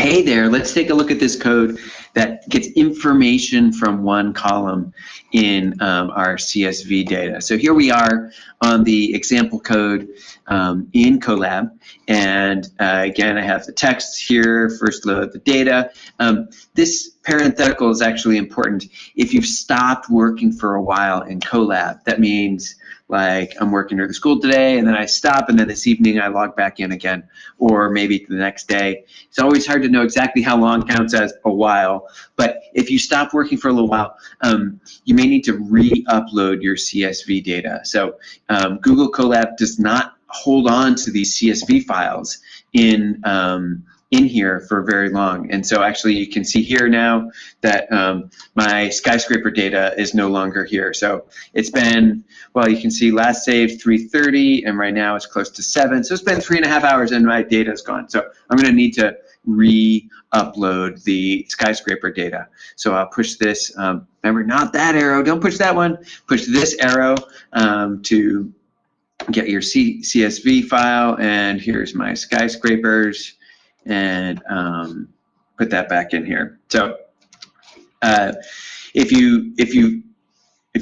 Hey there, let's take a look at this code that gets information from one column in our CSV data. So here we are on the example code in Colab, and again, I have the text here, first load the data. This parenthetical is actually important. If you've stopped working for a while in Colab, that means like I'm working at the school today and then I stop and then this evening I log back in again, or maybe the next day. It's always hard to know exactly how long counts as a while, but if you stop working for a little while, you may need to re-upload your CSV data. So Google Colab does not hold on to these CSV files in here for very long. And so actually you can see here now that my skyscraper data is no longer here. So it's been, well, you can see last saved 3:30 and right now it's close to 7. So it's been 3.5 hours and my data is gone. So I'm going to need to re-upload the skyscraper data. So I'll push this, remember not that arrow, don't push that one, push this arrow to get your CSV file, and here's my skyscrapers, and put that back in here. So if you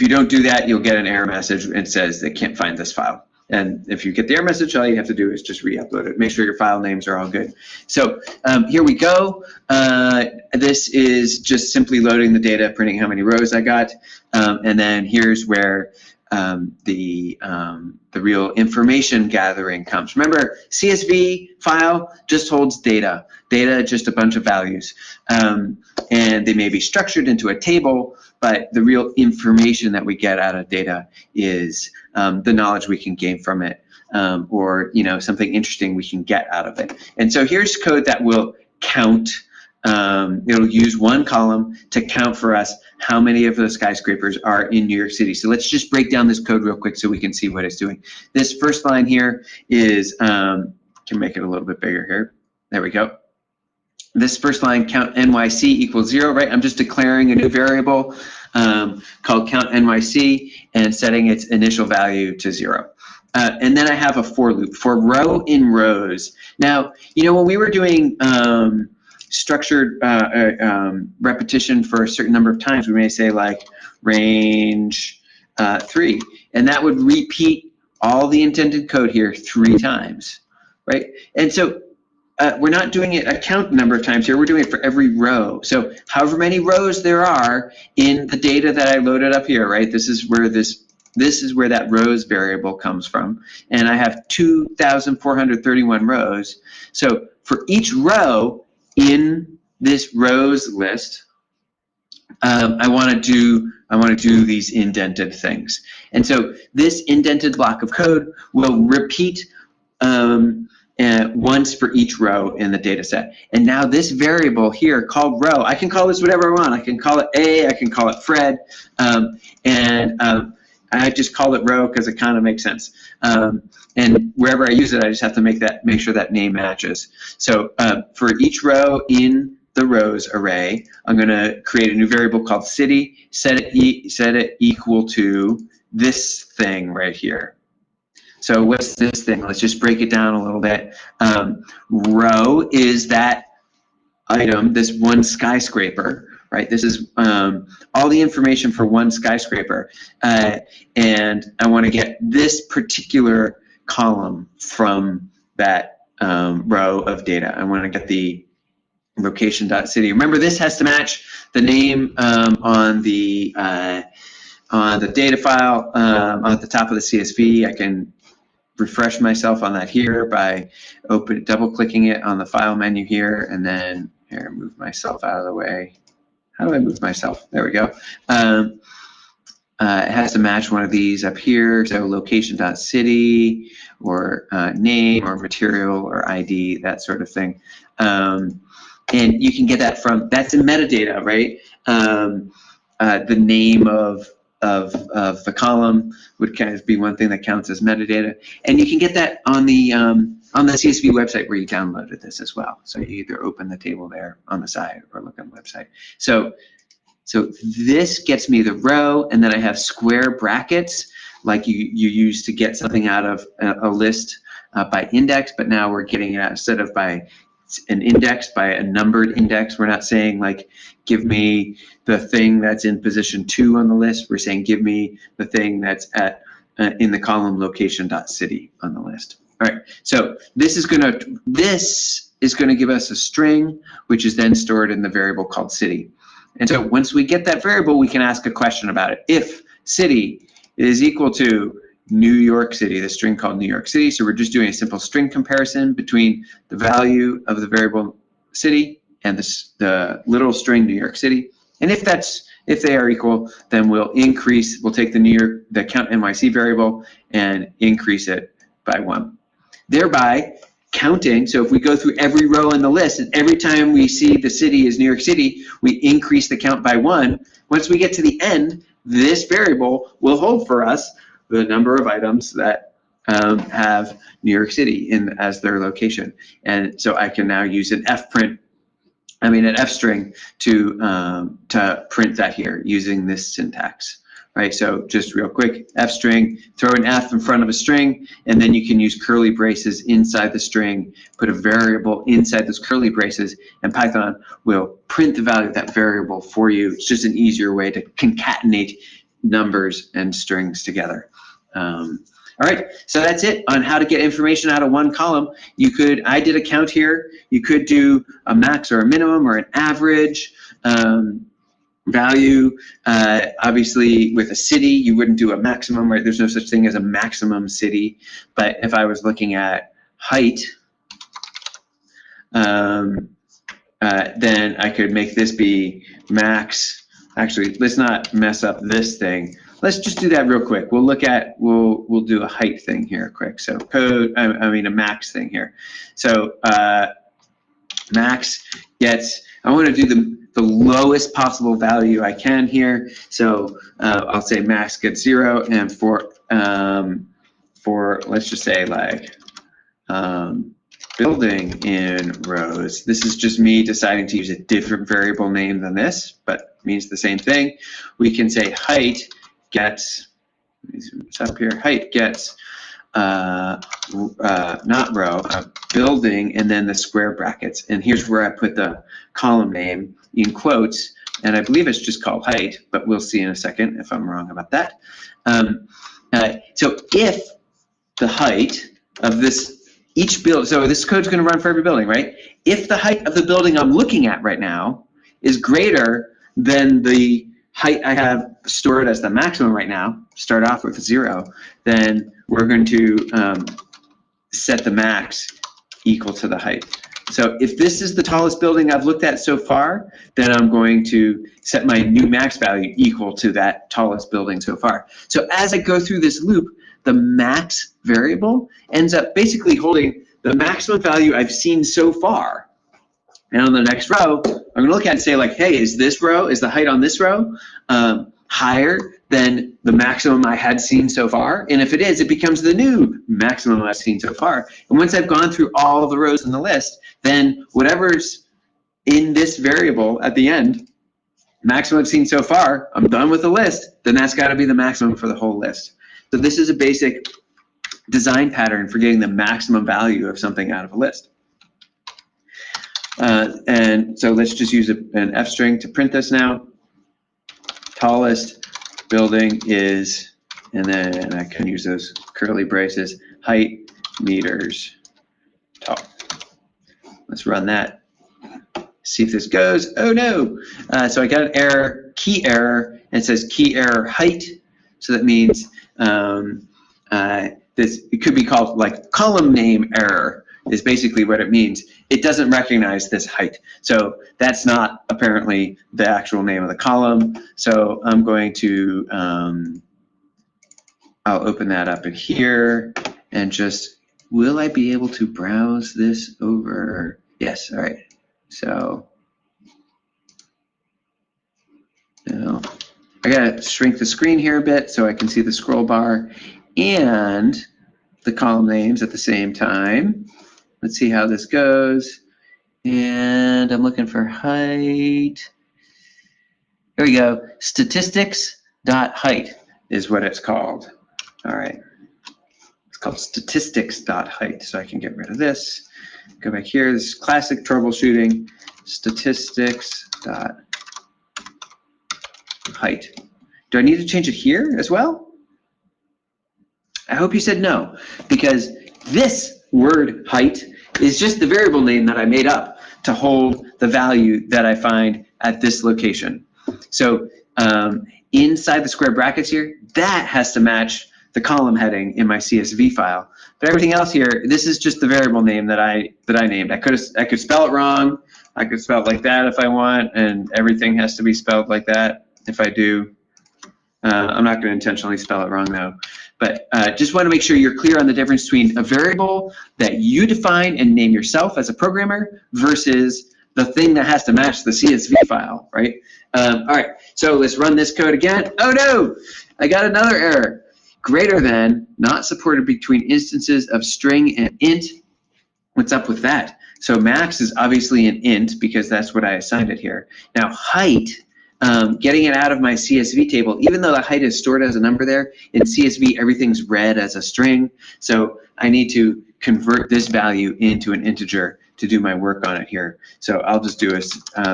don't do that, you'll get an error message and says they can't find this file. And if you get the error message, all you have to do is just re-upload it. Make sure your file names are all good. So here we go. This is just simply loading the data, printing how many rows I got, and then here's where the real information gathering comes. Remember, CSV file just holds data. Data, just a bunch of values. And they may be structured into a table, but the real information that we get out of data is the knowledge we can gain from it, or something interesting we can get out of it. And so here's code that will count. It'll use one column to count for us how many of those skyscrapers are in New York City. So let's just break down this code real quick so we can see what it's doing. This first line here is, can make it a little bit bigger here. There we go. This first line, count NYC equals 0, right? I'm just declaring a new variable called count NYC and setting its initial value to 0. And then I have a for loop for row in rows. Now, when we were doing structured repetition for a certain number of times, we may say like range 3, and that would repeat all the intended code here 3 times, right? And so we're not doing it a count number of times here, we're doing it for every row. So however many rows there are in the data that I loaded up here, right? This is where that rows variable comes from. And I have 2,431 rows. So for each row in this rows list, I want to do these indented things. And so this indented block of code will repeat once for each row in the data set. And now this variable here called row, I can call this whatever I want. I can call it A, I can call it Fred, I just call it row because it kind of makes sense. And wherever I use it, I just have to make sure that name matches. So for each row in the rows array, I'm going to create a new variable called city, set it equal to this thing right here. So what's this thing? Let's just break it down a little bit. Row is that item, this one skyscraper, right? This is all the information for one skyscraper. And I want to get this particular column from that row of data. I want to get the location.city. Remember, this has to match the name on the data file at the top of the CSV. I can refresh myself on that here by double-clicking it on the file menu here, and then here, move myself out of the way. How do I move myself? There we go. It has to match one of these up here, so location.city or name or material or ID, that sort of thing. And you can get that from, that's in metadata, right? The name of the column would kind of be one thing that counts as metadata. And you can get that on the CSV website where you downloaded this as well. So you either open the table there on the side or look on the website. So this gets me the row, and then I have square brackets like you use to get something out of a list by index, but now we're getting it out instead of by an index by a numbered index. We're not saying like, give me the thing that's in position 2 on the list. We're saying, give me the thing that's at in the column location.city on the list. All right, so this is gonna give us a string, which is then stored in the variable called city. And so once we get that variable, we can ask a question about it. If city is equal to New York City, the string called New York City, so we're just doing a simple string comparison between the value of the variable city and the literal string New York City. And if they are equal, then we'll take the count NYC variable and increase it by 1. Thereby counting, so if we go through every row in the list, and every time we see the city is New York City, we increase the count by 1. Once we get to the end, this variable will hold for us the number of items that have New York City as their location. And so I can now use an F string to print that here using this syntax. Right, so just real quick, F string, throw an F in front of a string, and then you can use curly braces inside the string, put a variable inside those curly braces, and Python will print the value of that variable for you. It's just an easier way to concatenate numbers and strings together. All right, so that's it on how to get information out of one column. I did a count here. You could do a max or a minimum or an average. Value, obviously with a city, you wouldn't do a maximum, right? There's no such thing as a maximum city. But if I was looking at height, then I could make this be max. Actually, let's not mess up this thing. Let's just do that real quick. We'll do a height thing here quick. So a max thing here. So max gets, I want to do the lowest possible value I can here. So I'll say max gets 0, and for let's just say like building in rows, this is just me deciding to use a different variable name than this, but means the same thing. We can say height gets, it's up here, height gets not row, building, and then the square brackets. And here's where I put the column name in quotes, and I believe it's just called height, but we'll see in a second if I'm wrong about that. So if the height of each build, so this code's going to run for every building, right? If the height of the building I'm looking at right now is greater than the height I have stored as the maximum right now, start off with 0, then we're going to set the max equal to the height. So if this is the tallest building I've looked at so far, then I'm going to set my new max value equal to that tallest building so far. So as I go through this loop, the max variable ends up basically holding the maximum value I've seen so far. And on the next row, I'm going to look at it and say like, hey, is the height on this row higher than the maximum I had seen so far? And if it is, it becomes the new maximum I've seen so far. And once I've gone through all of the rows in the list, then whatever's in this variable at the end, maximum I've seen so far, I'm done with the list, then that's got to be the maximum for the whole list. So this is a basic design pattern for getting the maximum value of something out of a list. And so let's just use an F string to print this now. Tallest building is, and then I can use those curly braces, height meters tall. Let's run that. See if this goes. Oh no! So I got an error, key error, and it says key error height. So that means it could be called like column name error is basically what it means. It doesn't recognize this height. So that's not apparently the actual name of the column. So I'm going to, I'll open that up in here and just, will I be able to browse this over? Yes, all right. So, now I gotta shrink the screen here a bit so I can see the scroll bar and the column names at the same time. Let's see how this goes. And I'm looking for height. Here we go. Statistics.height is what it's called. All right. It's called statistics.height. So I can get rid of this. Go back here. This is classic troubleshooting. Statistics dot height. Do I need to change it here as well? I hope you said no, because this word height is just the variable name that I made up to hold the value that I find at this location. So inside the square brackets here, that has to match the column heading in my CSV file. But everything else here, this is just the variable name that I named. I could spell it wrong. I could spell it like that if I want, and everything has to be spelled like that if I do. I'm not going to intentionally spell it wrong though. But just want to make sure you're clear on the difference between a variable that you define and name yourself as a programmer versus the thing that has to match the CSV file, right? All right, so let's run this code again. Oh no, I got another error. Greater than, not supported between instances of string and int. What's up with that? So max is obviously an int because that's what I assigned it here. Now height, getting it out of my CSV table, even though the height is stored as a number there, in CSV everything's read as a string, so I need to convert this value into an integer to do my work on it here. So I'll just do it.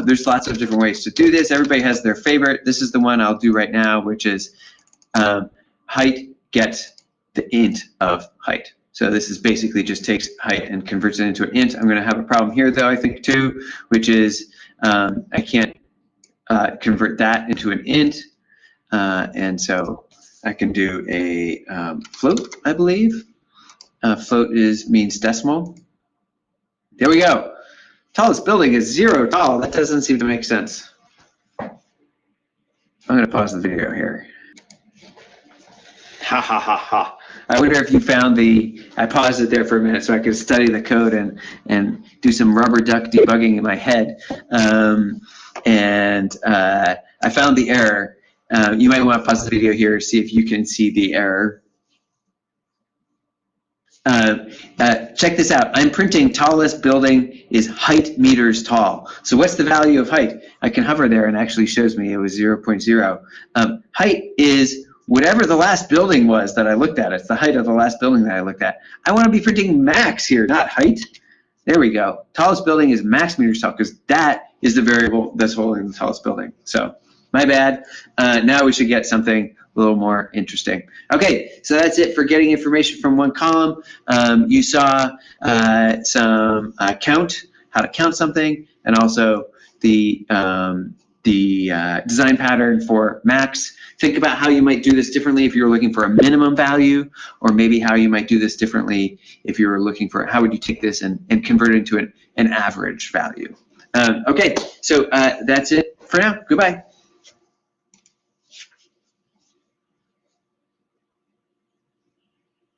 There's lots of different ways to do this. Everybody has their favorite. This is the one I'll do right now, which is height gets the int of height. So this is basically just takes height and converts it into an int. I'm going to have a problem here though, I think too, which is I can't convert that into an int, and so I can do a float, I believe. Float means decimal. There we go. Tallest building is 0 tall. That doesn't seem to make sense. I'm going to pause the video here. Ha ha ha ha. I wonder if you found I paused it there for a minute so I could study the code and do some rubber duck debugging in my head. I found the error. You might want to pause the video here, see if you can see the error. Check this out. I'm printing tallest building is height meters tall. So what's the value of height? I can hover there and it actually shows me it was 0.0. Height is whatever the last building was that I looked at. It's the height of the last building that I looked at. I want to be printing max here, not height. There we go. Tallest building is max meters tall because that is the variable that's holding the tallest building. So my bad. Now we should get something a little more interesting. Okay, so that's it for getting information from one column. You saw some count, how to count something, and also the design pattern for max. Think about how you might do this differently if you were looking for a minimum value, or maybe how you might do this differently if you were looking for, how would you take this and convert it into an average value. Okay, so that's it for now. Goodbye.